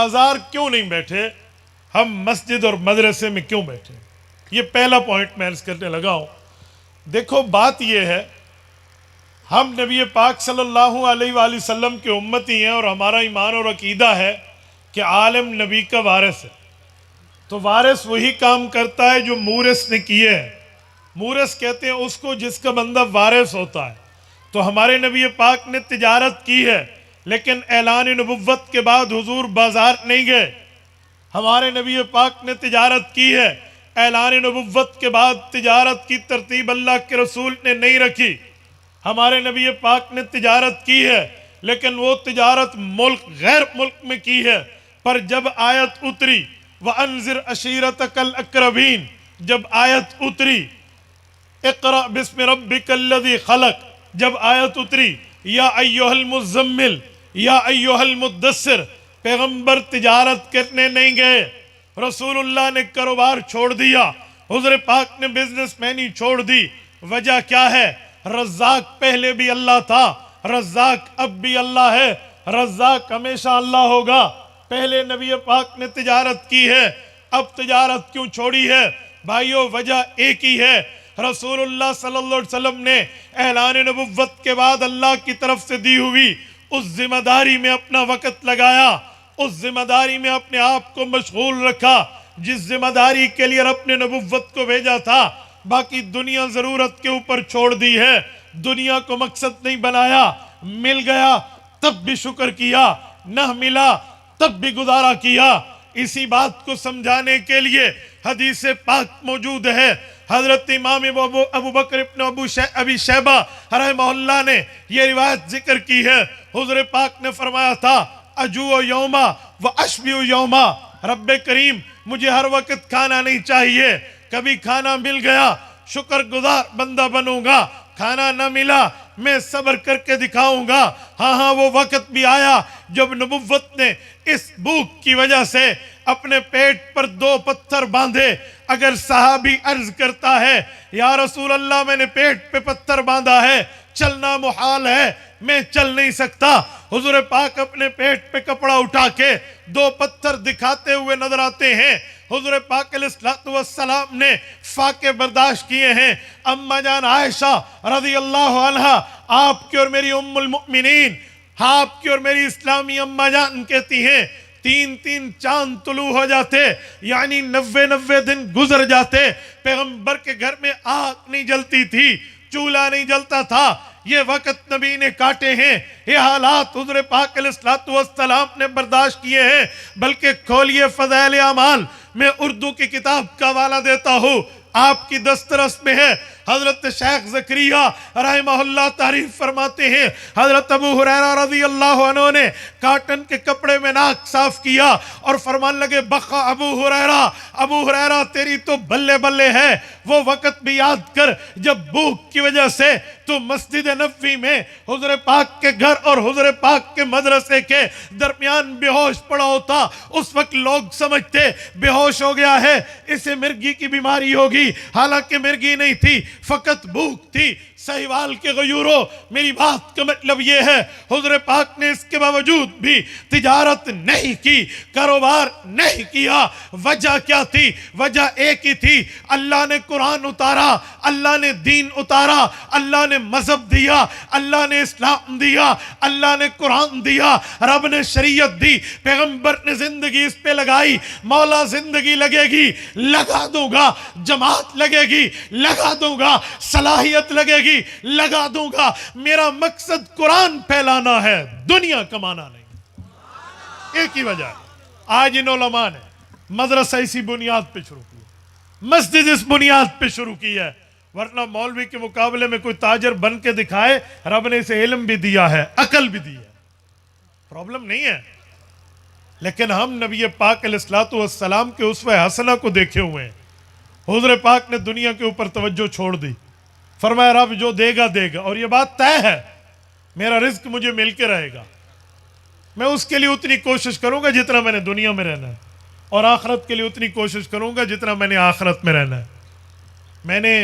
بازار کیوں نہیں بیٹھے، ہم مسجد اور مدرسے میں کیوں بیٹھے؟ یہ پہلا پوائنٹ میں عرض کرنے لگا ہوں۔ دیکھو بات یہ ہے، ہم نبی پاک صلی اللہ علیہ وآلہ وسلم کے امتی ہیں اور ہمارا ایمان اور عقیدہ ہے کہ عالم نبی کا وارث ہے، تو وارث وہی کام کرتا ہے جو مورث نے کیے ہیں۔ مورث کہتے ہیں اس کو جس کا بندہ وارث ہوتا ہے۔ تو ہمارے نبی پاک نے تجارت کی ہے، لیکن اعلان نبوت کے بعد حضور بازار نہیں گئے۔ ہمارے نبی پاک نے تجارت کی ہے، اعلان نبوت کے بعد تجارت کی ترتیب اللہ کے رسول نے نہیں رکھی۔ ہمارے نبی پاک نے تجارت کی ہے، لیکن وہ تجارت ملک غیر ملک میں کی ہے۔ پر جب آیت اتری وَأَنذِرْ عَشِيرَتَكَ الْأَقْرَبِينَ، جب آیت اتری اقرأ بسم ربک الذی خلق، جب آیت اتری یا ایھا المزمل یا ایھا المدثر، پیغمبر تجارت کرنے نہیں گئے، رسول اللہ نے کاروبار چھوڑ دیا، حضور پاک نے بزنس مینی چھوڑ دی۔ وجہ کیا ہے؟ رزاق پہلے بھی اللہ تھا، رزاق اب بھی اللہ ہے، رزاق ہمیشہ اللہ ہوگا۔ پہلے نبی پاک نے تجارت کی ہے، اب تجارت کیوں چھوڑی ہے؟ بھائیو وجہ ایک ہی ہے، رسول اللہ صلی اللہ علیہ وسلم نے اعلان نبوت کے بعد اللہ کی طرف سے دی ہوئی اس ذمہ داری میں اپنا وقت لگایا، اس ذمہ داری میں اپنے آپ کو مشغول رکھا جس ذمہ داری کے لیے رب نے نبوت کو بھیجا تھا۔ باقی دنیا ضرورت کے اوپر چھوڑ دی ہے، دنیا کو مقصد نہیں بنایا۔ مل گیا تب بھی شکر کیا، نہ ملا تب بھی گزارا کیا۔ اسی بات کو سمجھانے کے لیے حدیث پاک موجود ہے۔ حضرت امام ابو بکر ابن ابی شیبہ رحمہ اللہ نے یہ روایت ذکر کی ہے، حضور پاک نے فرمایا تھا اجوع یوما و اشبع یوما، رب کریم مجھے ہر وقت کھانا نہیں چاہیے، کبھی کھانا مل گیا شکر گزار بندہ بنوں گا، کھانا نہ ملا میں صبر کر کے دکھاؤں گا۔ ہاں وہ وقت بھی آیا جب نبوت نے اس بھوک کی وجہ سے اپنے پیٹ پر 2 پتھر باندھے۔ اگر صحابی عرض کرتا ہے یا رسول اللہ میں نے پیٹ پہ پتھر باندھا ہے، چلنا محال ہے، میں چل نہیں سکتا، حضور پاک اپنے پیٹ پہ کپڑا اٹھا کے 2 پتھر دکھاتے ہوئے نظر آتے ہیں۔ حضور پاک علیہ السلام نے فاقے برداشت کیے ہیں۔ اماں جان عائشہ رضی اللہ عنہا، آپ کی اور میری ام المؤمنین، آپ کی اور میری اسلامی اماں جان کہتی ہیں 3 چاند طلوع ہو جاتے، یعنی 90 دن گزر جاتے، پیغمبر کے گھر میں آگ نہیں جلتی تھی، چولہا نہیں جلتا تھا۔ یہ وقت نبی نے کاٹے ہیں، یہ حالات حضور پاک علیہ السلام نے برداشت کیے ہیں۔ بلکہ کھولیے فضائل اعمال، میں اردو کی کتاب کا حوالہ دیتا ہوں، آپ کی دسترس میں ہے۔ حضرت شیخ زکریا رحمہ اللہ تعریف فرماتے ہیں، حضرت ابو ہریرہ رضی اللہ عنہ نے کاٹن کے کپڑے میں ناک صاف کیا اور فرمان لگے بقا ابو ہریرہ تیری تو بلے بلے ہے۔ وہ وقت بھی یاد کر جب بھوک کی وجہ سے تو مسجد نبوی میں حضور پاک کے گھر اور حضور پاک کے مدرسے کے درمیان بے ہوش پڑا ہوتا، اس وقت لوگ سمجھتے بے ہوش ہو گیا ہے، اسے مرگی کی بیماری ہوگی، حالانکہ مرگی نہیں تھی، فقط بھوک تھی۔ سہیوال کے غیوروں، میری بات کا مطلب یہ ہے حضور پاک نے اس کے باوجود بھی تجارت نہیں کی، کاروبار نہیں کیا۔ وجہ کیا تھی؟ وجہ ایک ہی تھی، اللہ نے قرآن اتارا، اللہ نے دین اتارا، اللہ نے مذہب دیا، اللہ نے اسلام دیا، اللہ نے قرآن دیا، رب نے شریعت دی، پیغمبر نے زندگی اس پہ لگائی۔ مولا زندگی لگے گی لگا دوں گا، جماعت لگے گی لگا دوں گا، صلاحیت لگے گی لگا دوں گا۔ میرا مقصد قرآن پھیلانا ہے، دنیا کمانا نہیں۔ ایک ہی وجہ ہے، آج ان علماء نے مدرسہ اسی بنیاد پہ شروع کیا، مسجد اس بنیاد پہ شروع کی ہے، ورنہ مولوی کے مقابلے میں کوئی تاجر بن کے دکھائے، رب نے اسے علم بھی دیا ہے، عقل بھی دی ہے، پرابلم نہیں ہے۔ لیکن ہم نبی پاک علیہ السلام کے اسوہ حسنہ کو دیکھے ہوئے ہیں۔ حضور پاک نے دنیا کے اوپر توجہ چھوڑ دی، فرمایا رب جو دے گا دے گا، اور یہ بات طے ہے، میرا رزق مجھے مل کے رہے گا، میں اس کے لیے اتنی کوشش کروں گا جتنا میں نے دنیا میں رہنا ہے، اور آخرت کے لیے اتنی کوشش کروں گا جتنا میں نے آخرت میں رہنا ہے۔ میں نے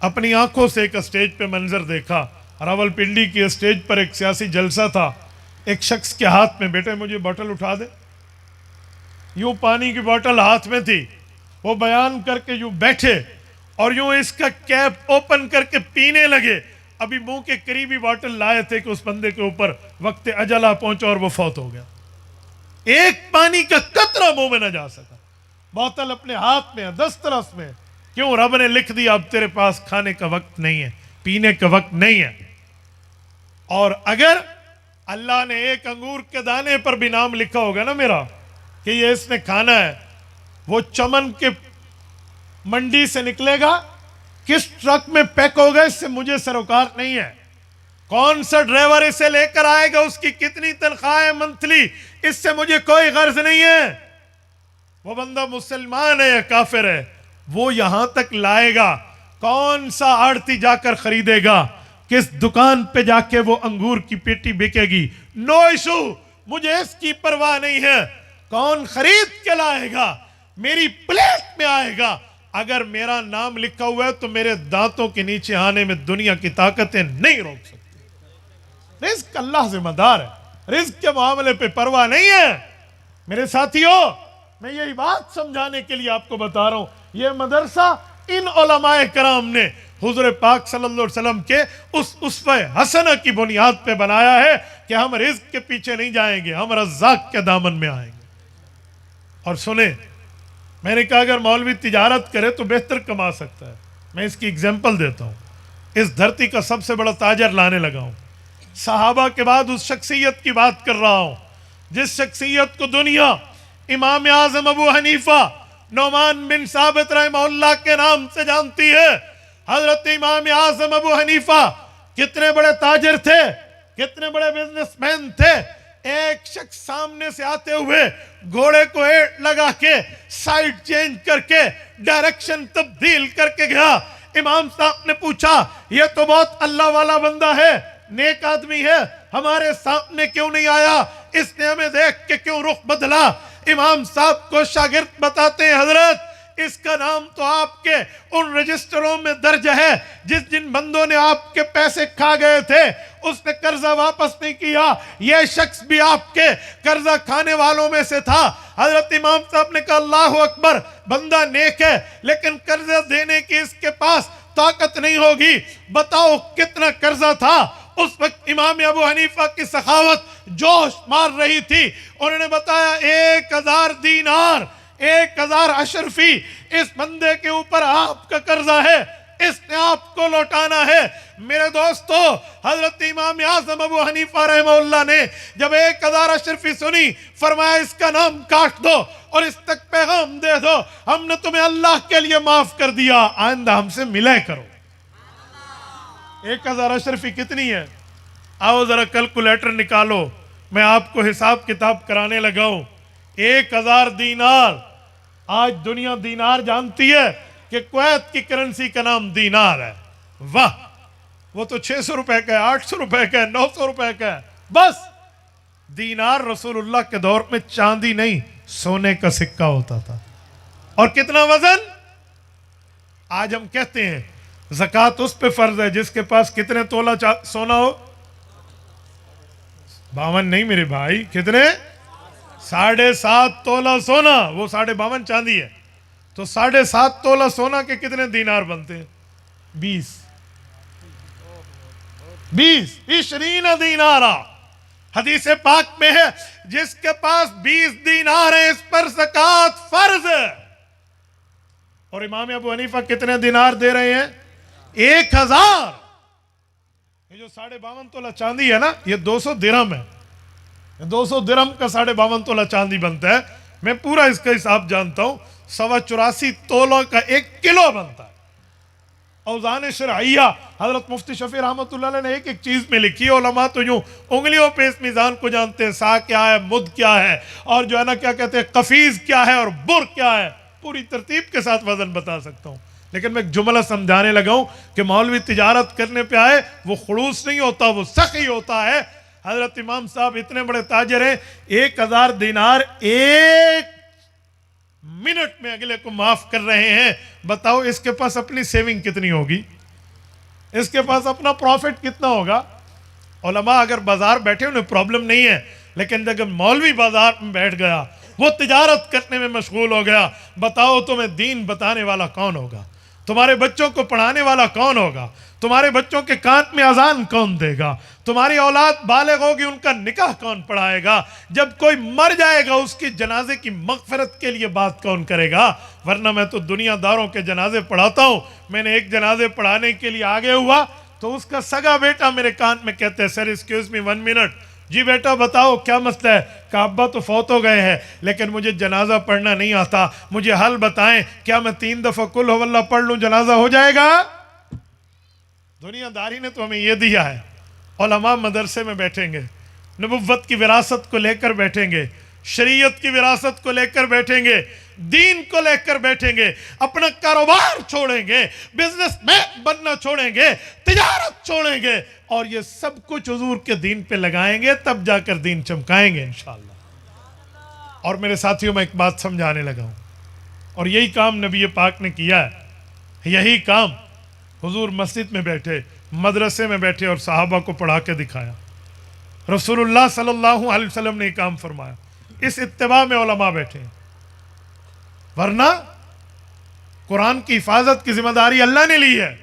اپنی آنکھوں سے ایک اسٹیج پہ منظر دیکھا، راول پنڈی کی اسٹیج پر ایک سیاسی جلسہ تھا، ایک شخص کے ہاتھ میں بیٹے مجھے بوتل اٹھا دے، یوں پانی کی بوٹل ہاتھ میں تھی، وہ بیان کر کے یوں بیٹھے اور یوں اس کا کیپ اوپن کر کے پینے لگے. ابھی منہ کے قریبی بوٹل لائے تھے کہ اس بندے کے اوپر وقت اجلا پہنچا اور وہ فوت ہو گیا. ایک پانی کا قطرہ منہ میں نہ جا سکا. بوتل اپنے ہاتھ میں ہے، دسترس میں. کیوں؟ رب نے لکھ دیا اب تیرے پاس کھانے کا وقت نہیں ہے، پینے کا وقت نہیں ہے. اور اگر اللہ نے ایک انگور کے دانے پر بھی نام لکھا ہوگا نا میرا کہ یہ اس نے کھانا ہے، وہ چمن کے منڈی سے نکلے گا، کس ٹرک میں پیک ہوگا اس سے مجھے سروکار نہیں ہے. کون سا ڈرائیور اسے لے کر آئے گا، اس کی کتنی تنخواہ ہے منتھلی، اس سے مجھے کوئی غرض نہیں ہے. وہ بندہ مسلمان ہے یا کافر ہے، وہ یہاں تک لائے گا. کون سا آڑتی جا کر خریدے گا، کس دکان پہ جا کے وہ انگور کی پیٹی بکے گی، نو ایشو، مجھے اس کی پرواہ نہیں ہے. کون خرید کے لائے گا، میری پلیٹ میں آئے گا. اگر میرا نام لکھا ہوا ہے تو میرے دانتوں کے نیچے آنے میں دنیا کی طاقتیں نہیں روک سکتی. رزق اللہ ذمہ دار ہے، رزق کے معاملے پہ پرواہ نہیں ہے. میرے ساتھیوں، میں یہی بات سمجھانے کے لیے آپ کو بتا رہا ہوں. یہ مدرسہ ان علماء کرام نے حضور پاک صلی اللہ علیہ وسلم کے اس اسوہ حسنہ کی بنیاد پہ بنایا ہے کہ ہم رزق کے پیچھے نہیں جائیں گے، ہم رزاق کے دامن میں آئیں گے. اور سنیں، میں نے کہا اگر مولوی تجارت کرے تو بہتر کما سکتا ہے. میں اس کی اگزامپل دیتا ہوں. اس دھرتی کا سب سے بڑا تاجر لانے لگا ہوں. صحابہ کے بعد اس شخصیت کی بات کر رہا ہوں جس شخصیت کو دنیا امام اعظم ابو حنیفہ نعمان بن ثابت رحمہ اللہ کے نام سے جانتی ہے. حضرت امام اعظم ابو حنیفہ کتنے بڑے تاجر تھے، کتنے بڑے بزنس مین تھے. ایک شخص سامنے سے آتے ہوئے گھوڑے کو ایٹ لگا کے سائیڈ چینج کر کے ڈائریکشن تبدیل کر کے گیا. امام صاحب نے پوچھا یہ تو بہت اللہ والا بندہ ہے، نیک آدمی ہے، ہمارے سامنے کیوں نہیں آیا، اس نے ہمیں دیکھ کے کیوں رخ بدلا. امام صاحب کو شاگرد بتاتے ہیں حضرت اس کا نام تو آپ کے ان رجسٹروں میں درج ہے جن بندوں نے آپ کے پیسے کھا گئے تھے، اس نے قرضہ واپس نہیں کیا، یہ شخص بھی آپ کے قرضہ کھانے والوں میں سے تھا. حضرت امام صاحب نے کہا اللہ اکبر، بندہ نیک ہے لیکن قرضہ دینے کی اس کے پاس طاقت نہیں ہوگی. بتاؤ کتنا قرضہ تھا. اس وقت امام ابو حنیفہ کی سخاوت جوش مار رہی تھی. انہوں نے بتایا 1000 دینار، 1000 اشرفی اس بندے کے اوپر آپ کا قرضہ ہے، اس نے آپ کو لوٹانا ہے. میرے دوستو، حضرت امام اعظم ابو حنیفہ رحمہ اللہ نے جب 1000 اشرفی سنی فرمایا اس کا نام کاٹ دو اور اس تک پیغام دے دو ہم نے تمہیں اللہ کے لیے معاف کر دیا، آئندہ ہم سے ملے کرو. 1000 اشرفی کتنی ہے؟ آؤ ذرا کیلکولیٹر نکالو، میں آپ کو حساب کتاب کرانے لگا ہوں. 1000 دینار، آج دنیا دینار جانتی ہے کہ کویت کی کرنسی کا نام دینار ہے. واہ، وہ تو 600 روپے کا ہے، 800 روپے کا ہے، 900 روپے کا ہے. بس دینار رسول اللہ کے دور میں چاندی نہیں سونے کا سکہ ہوتا تھا. اور کتنا وزن؟ آج ہم کہتے ہیں زکوٰۃ اس پہ فرض ہے جس کے پاس کتنے تولہ سونا ہو. 52 نہیں میرے بھائی، کتنے؟ 7.5 تولہ سونا، وہ 52.5 چاندی ہے. تو 7.5 تولہ سونا کے کتنے دینار بنتے ہیں؟ 20 20 دینارا. حدیث پاک میں ہے جس کے پاس 20 دینار ہیں اس پر زکوٰۃ فرض ہے. اور امام ابو حنیفہ کتنے دینار دے رہے ہیں؟ 1000. یہ جو 52.5 تولہ چاندی ہے نا، یہ 200 درہم ہے. 200 درہم کا 52.5 تولہ چاندی بنتا ہے. میں پورا اس کا حساب جانتا ہوں. 84 تولوں کا 1 کلو بنتا ہے. اوزان شرعیہ حضرت مفتی شفیع رحمۃ اللہ علیہ نے ایک چیز میں لکھی. علماء تو یوں انگلیوں پہ اس میزان کو جانتے ہیں، سا کیا ہے، مد کیا ہے، اور جو ہے نا کیا کہتے ہیں قفیز کیا ہے اور بر کیا ہے. پوری ترتیب کے ساتھ وزن بتا سکتا ہوں. لیکن میں ایک جملہ سمجھانے لگا ہوں کہ مولوی تجارت کرنے پہ آئے وہ خلوص نہیں ہوتا، وہ سخی ہوتا ہے. حضرت امام صاحب اتنے بڑے تاجر ہیں، 1000 دینار 1 منٹ میں اگلے کو معاف کر رہے ہیں. بتاؤ اس کے پاس اپنی سیونگ کتنی ہوگی، اس کے پاس اپنا پروفٹ کتنا ہوگا. علماء اگر بازار بیٹھے انہیں پرابلم نہیں ہے، لیکن جب مولوی بازار میں بیٹھ گیا وہ تجارت کرنے میں مشغول ہو گیا. بتاؤ تمہیں دین بتانے والا کون ہوگا؟ تمہارے بچوں کو پڑھانے والا کون ہوگا؟ تمہارے بچوں کے کان میں اذان کون دے گا؟ تمہاری اولاد بالغ ہوگی، ان کا نکاح کون پڑھائے گا؟ جب کوئی مر جائے گا اس کی جنازے کی مغفرت کے لیے بات کون کرے گا؟ ورنہ میں تو دنیا داروں کے جنازے پڑھاتا ہوں. میں نے ایک جنازے پڑھانے کے لیے آگے ہوا تو اس کا سگا بیٹا میرے کان میں کہتے ہیں سر ایکسکیوز می 1 منٹ. جی بیٹا بتاؤ کیا مسئلہ ہے؟ کہ ابا تو فوت ہو گئے ہیں لیکن مجھے جنازہ پڑھنا نہیں آتا، مجھے حل بتائیں، کیا میں 3 دفعہ قل ہو اللہ پڑھ لوں جنازہ ہو جائے گا؟ دنیا داری نے تو ہمیں یہ دیا ہے. علماء مدرسے میں بیٹھیں گے، نبوت کی وراثت کو لے کر بیٹھیں گے، شریعت کی وراثت کو لے کر بیٹھیں گے، دین کو لے کر بیٹھیں گے، اپنا کاروبار چھوڑیں گے، بزنس مین بننا چھوڑیں گے، تجارت چھوڑیں گے، اور یہ سب کچھ حضور کے دین پہ لگائیں گے، تب جا کر دین چمکائیں گے انشاءاللہ. اور میرے ساتھیوں میں ایک بات سمجھانے لگا ہوں، اور یہی کام نبی پاک نے کیا ہے. یہی کام حضور مسجد میں بیٹھے، مدرسے میں بیٹھے اور صحابہ کو پڑھا کے دکھایا. رسول اللہ صلی اللہ علیہ وسلم نے یہ کام فرمایا. اس اتباع میں علماء بیٹھے ہیں، ورنہ قرآن کی حفاظت کی ذمہ داری اللہ نے لی ہے.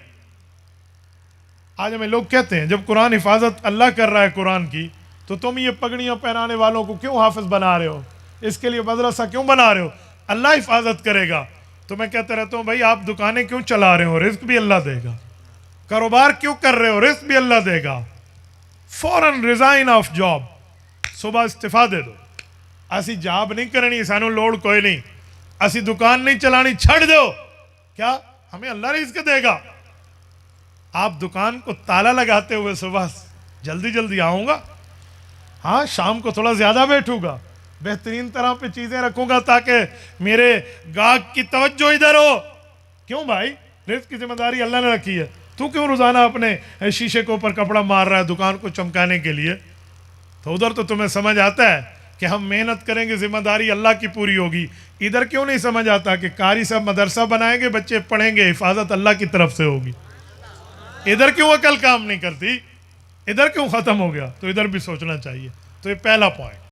آج ہمیں لوگ کہتے ہیں جب قرآن حفاظت اللہ کر رہا ہے قرآن کی، تو تم یہ پگڑیاں پہنانے والوں کو کیوں حافظ بنا رہے ہو؟ اس کے لیے مدرسہ کیوں بنا رہے ہو؟ اللہ حفاظت کرے گا. تو میں کہتا رہتا ہوں بھائی آپ دکانیں کیوں چلا رہے ہو؟ رزق بھی اللہ دے گا. کاروبار کیوں کر رہے ہو؟ رزق بھی اللہ دے گا. فوراً ریزائن آف جاب، صبح استعفیٰ دے دو. اسی جاب نہیں کرنی، سانو لوڑ کوئی نہیں. اسی دکان نہیں چلانی، چھڑ دو. کیا ہمیں اللہ رزق دے گا؟ آپ دکان کو تالا لگاتے ہوئے صبح جلدی جلدی آؤں گا، ہاں شام کو تھوڑا زیادہ بیٹھوں گا، بہترین طرح پہ چیزیں رکھوں گا تاکہ میرے گاہک کی توجہ ادھر ہو. کیوں بھائی؟ رزق کی ذمہ داری اللہ نے رکھی ہے. تو کیوں روزانہ اپنے شیشے کے اوپر کپڑا مار رہا ہے دکان کو چمکانے کے لیے؟ تو ادھر تو تمہیں سمجھ آتا ہے کہ ہم محنت کریں گے، ذمہ داری اللہ کی پوری ہوگی. ادھر کیوں نہیں سمجھ آتا کہ قاری صاحب مدرسہ بنائیں گے، بچے پڑھیں گے، حفاظت اللہ کی طرف سے ہوگی؟ ادھر کیوں عقل کام نہیں کرتی؟ ادھر کیوں ختم ہو گیا؟ تو ادھر بھی سوچنا چاہیے. تو یہ پہلا پوائنٹ.